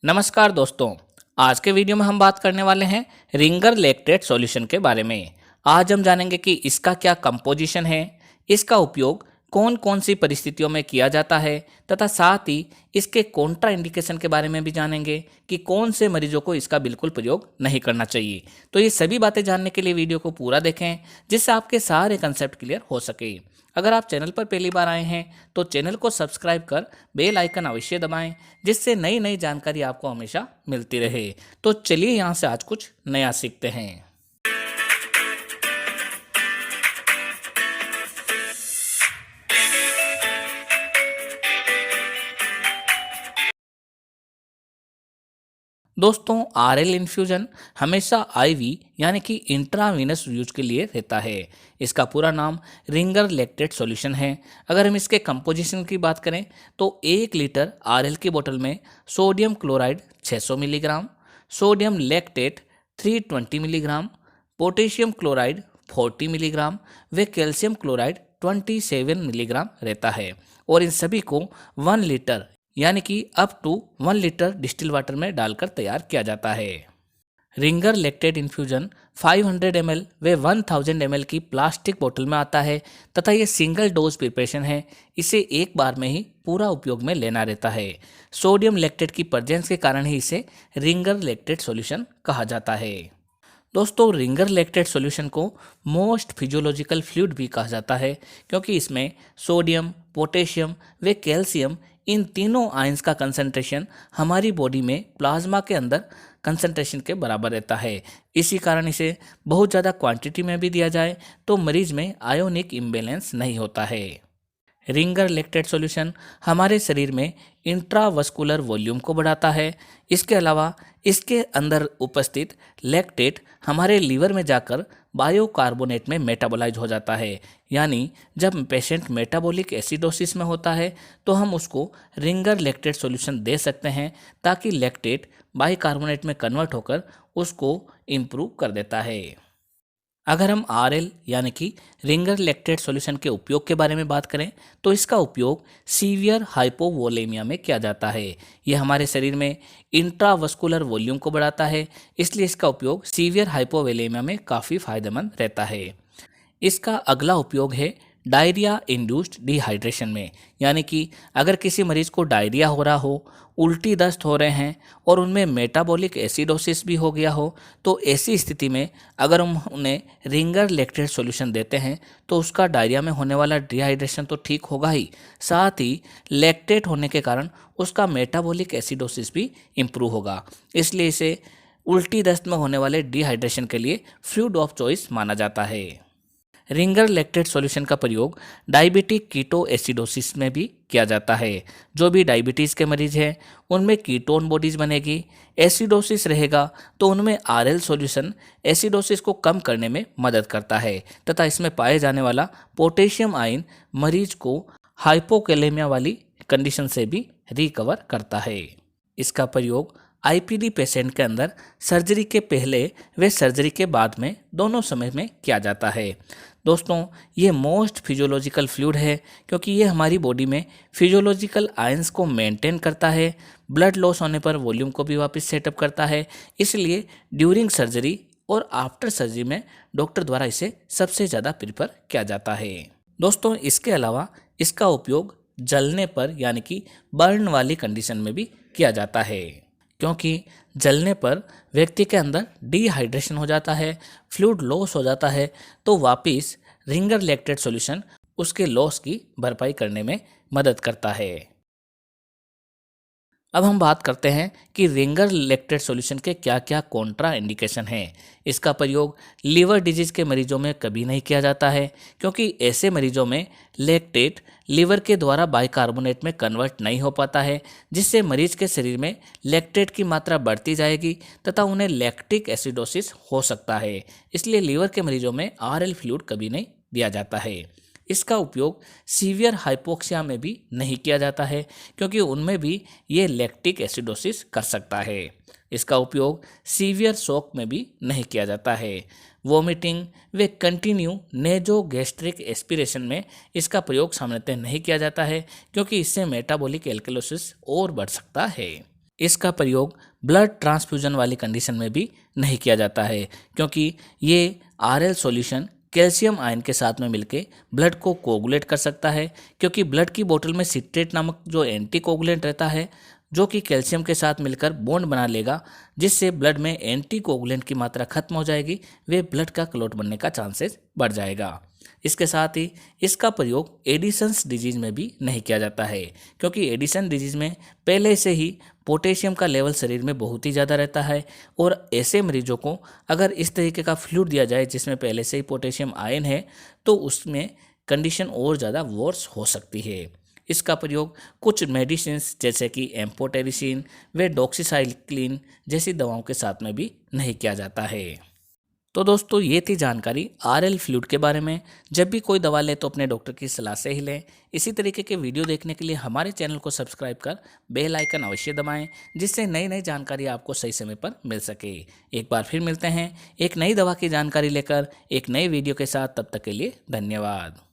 नमस्कार दोस्तों। आज के वीडियो में हम बात करने वाले हैं रिंगर लैक्टेट सॉल्यूशन के बारे में। आज हम जानेंगे कि इसका क्या कंपोजिशन है, इसका उपयोग कौन कौन सी परिस्थितियों में किया जाता है तथा साथ ही इसके कॉन्ट्रा इंडिकेशन के बारे में भी जानेंगे कि कौन से मरीजों को इसका बिल्कुल प्रयोग नहीं करना चाहिए। तो ये सभी बातें जानने के लिए वीडियो को पूरा देखें जिससे आपके सारे कंसेप्ट क्लियर हो सके। अगर आप चैनल पर पहली बार आए हैं तो चैनल को सब्सक्राइब कर बेल आइकन अवश्य दबाएं जिससे नई नई जानकारी आपको हमेशा मिलती रहे। तो चलिए यहाँ से आज कुछ नया सीखते हैं। दोस्तों, आरएल इन्फ्यूजन हमेशा आईवी यानी कि इंट्रावीनस यूज के लिए रहता है। इसका पूरा नाम रिंगर लैक्टेट सॉल्यूशन है। अगर हम इसके कंपोजिशन की बात करें तो 1 लीटर आरएल की बोतल में sodium chloride 600 milligram, sodium lactate 320 milligram, potassium chloride 40 milligram व कैल्शियम क्लोराइड 27 मिलीग्राम रहता है और इन सभी को 1 लीटर यानी कि up to 1 litre distil water में डालकर तैयार किया जाता है। रिंगर लैक्टेट इन्फ्यूजन 500 ml व 1000 ml की प्लास्टिक बोतल में आता है तथा ये सिंगल डोज प्रिपरेशन है। इसे एक बार में ही पूरा उपयोग में लेना रहता है। सोडियम लैक्टेट की प्रेजेंस के कारण ही इसे रिंगर लैक्टेट सॉल्यूशन कहा जाता है। दोस्तों, रिंगर लैक्टेट सॉल्यूशन को मोस्ट फिजियोलॉजिकल फ्लूइड भी कहा जाता है क्योंकि इसमें सोडियम, पोटेशियम व कैल्शियम इन तीनों आयंस का कंसंट्रेशन हमारी बॉडी में प्लाज्मा के अंदर कंसंट्रेशन के बराबर रहता है। इसी कारण इसे बहुत ज़्यादा क्वांटिटी में भी दिया जाए तो मरीज में आयोनिक इम्बैलेंस नहीं होता है। रिंगर लैक्टेट सॉल्यूशन हमारे शरीर में इंट्रावस्कुलर वॉल्यूम को बढ़ाता है। इसके अलावा इसके अंदर उपस्थित लैक्टेट हमारे लीवर में जाकर बायोकार्बोनेट में मेटाबोलाइज हो जाता है। यानी जब पेशेंट मेटाबॉलिक एसिडोसिस में होता है तो हम उसको रिंगर लैक्टेट सॉल्यूशन दे सकते हैं ताकि लैक्टेट बाइकार्बोनेट में कन्वर्ट होकर उसको इम्प्रूव कर देता है। अगर हम आरएल यानी कि रिंगर लैक्टेट सॉल्यूशन के उपयोग के बारे में बात करें तो इसका उपयोग सीवियर हाइपोवोलेमिया में किया जाता है। यह हमारे शरीर में इंट्रावस्कुलर वॉल्यूम को बढ़ाता है, इसलिए इसका उपयोग सीवियर हाइपोवोलेमिया में काफ़ी फायदेमंद रहता है। इसका अगला उपयोग है डायरिया इंड्यूस्ड डिहाइड्रेशन में, यानी कि अगर किसी मरीज को डायरिया हो रहा हो, उल्टी दस्त हो रहे हैं और उनमें मेटाबॉलिक एसिडोसिस भी हो गया हो तो ऐसी स्थिति में अगर हम उन्हें रिंगर लैक्टेट सॉल्यूशन देते हैं तो उसका डायरिया में होने वाला डिहाइड्रेशन तो ठीक होगा ही, साथ ही लैक्टेट होने के कारण उसका मेटाबॉलिक एसिडोसिस भी इम्प्रूव होगा। इसलिए इसे उल्टी दस्त में होने वाले डिहाइड्रेशन के लिए फ्लूइड ऑफ चॉइस माना जाता है। रिंगर लैक्टेट सॉल्यूशन का प्रयोग डायबिटिक कीटो एसिडोसिस में भी किया जाता है। जो भी डायबिटीज़ के मरीज हैं उनमें कीटोन बॉडीज बनेगी, एसिडोसिस रहेगा तो उनमें आरएल सॉल्यूशन एसिडोसिस को कम करने में मदद करता है तथा इसमें पाए जाने वाला पोटेशियम आयन मरीज को हाइपोकैलेमिया वाली कंडीशन से भी रिकवर करता है। इसका प्रयोग आईपीडी पेशेंट के अंदर सर्जरी के पहले व सर्जरी के बाद में दोनों समय में किया जाता है। दोस्तों, ये मोस्ट फिजियोलॉजिकल फ्लूइड है क्योंकि ये हमारी बॉडी में फिजियोलॉजिकल आयंस को मेंटेन करता है, ब्लड लॉस होने पर वॉल्यूम को भी वापस सेटअप करता है। इसलिए ड्यूरिंग सर्जरी और आफ्टर सर्जरी में डॉक्टर द्वारा इसे सबसे ज़्यादा प्रीफर किया जाता है। दोस्तों, इसके अलावा इसका उपयोग जलने पर यानी कि बर्न वाली कंडीशन में भी किया जाता है क्योंकि जलने पर व्यक्ति के अंदर डिहाइड्रेशन हो जाता है, फ्लूइड लॉस हो जाता है तो वापस रिंगर लैक्टेट सॉल्यूशन उसके लॉस की भरपाई करने में मदद करता है। अब हम बात करते हैं कि रिंगर लैक्टेट सॉल्यूशन के क्या क्या कॉन्ट्रा इंडिकेशन हैं। इसका प्रयोग लीवर डिजीज के मरीजों में कभी नहीं किया जाता है क्योंकि ऐसे मरीजों में लैक्टेट लीवर के द्वारा बाइकार्बोनेट में कन्वर्ट नहीं हो पाता है, जिससे मरीज के शरीर में लैक्टेट की मात्रा बढ़ती जाएगी तथा उन्हें लैक्टिक एसिडोसिस हो सकता है। इसलिए लीवर के मरीजों में आरएल फ्लूइड कभी नहीं दिया जाता है। इसका उपयोग सीवियर हाइपोक्सिया में भी नहीं किया जाता है क्योंकि उनमें भी ये लैक्टिक एसिडोसिस कर सकता है। इसका उपयोग सीवियर शॉक में भी नहीं किया जाता है। वोमिटिंग व कंटिन्यू नेजोगैस्ट्रिक एस्पिरेशन में इसका प्रयोग सामान्यतः नहीं किया जाता है क्योंकि इससे मेटाबॉलिक एल्कलोसिस और बढ़ सकता है। इसका प्रयोग ब्लड ट्रांसफ्यूजन वाली कंडीशन में भी नहीं किया जाता है, क्योंकि ये आरएल सॉल्यूशन कैल्शियम आयन के साथ में मिलके ब्लड को कोगुलेट कर सकता है, क्योंकि ब्लड की बोतल में सिट्रेट नामक जो एंटी कोगुलेंट रहता है जो कि कैल्शियम के साथ मिलकर बॉन्ड बना लेगा, जिससे ब्लड में एंटी कोगुलेंट की मात्रा खत्म हो जाएगी, वे ब्लड का क्लॉट बनने का चांसेस बढ़ जाएगा। इसके साथ ही इसका प्रयोग एडिसन्स डिजीज में भी नहीं किया जाता है, क्योंकि एडिसन डिजीज में पहले से ही पोटेशियम का लेवल शरीर में बहुत ही ज़्यादा रहता है और ऐसे मरीजों को अगर इस तरीके का फ्लूइड दिया जाए जिसमें पहले से ही पोटेशियम आयन है तो उसमें कंडीशन और ज़्यादा वर्स हो सकती है। इसका प्रयोग कुछ मेडिसिन जैसे कि एम्फोटेरिसिन व डॉक्सीसाइक्लिन जैसी दवाओं के साथ में भी नहीं किया जाता है। तो दोस्तों ये थी जानकारी आरएल फ्लूइड के बारे में। जब भी कोई दवा लें तो अपने डॉक्टर की सलाह से ही लें। इसी तरीके के वीडियो देखने के लिए हमारे चैनल को सब्सक्राइब कर बेल आइकन अवश्य दबाएं, जिससे नई नई जानकारी आपको सही समय पर मिल सके। एक बार फिर मिलते हैं एक नई दवा की जानकारी लेकर एक नई वीडियो के साथ। तब तक के लिए धन्यवाद।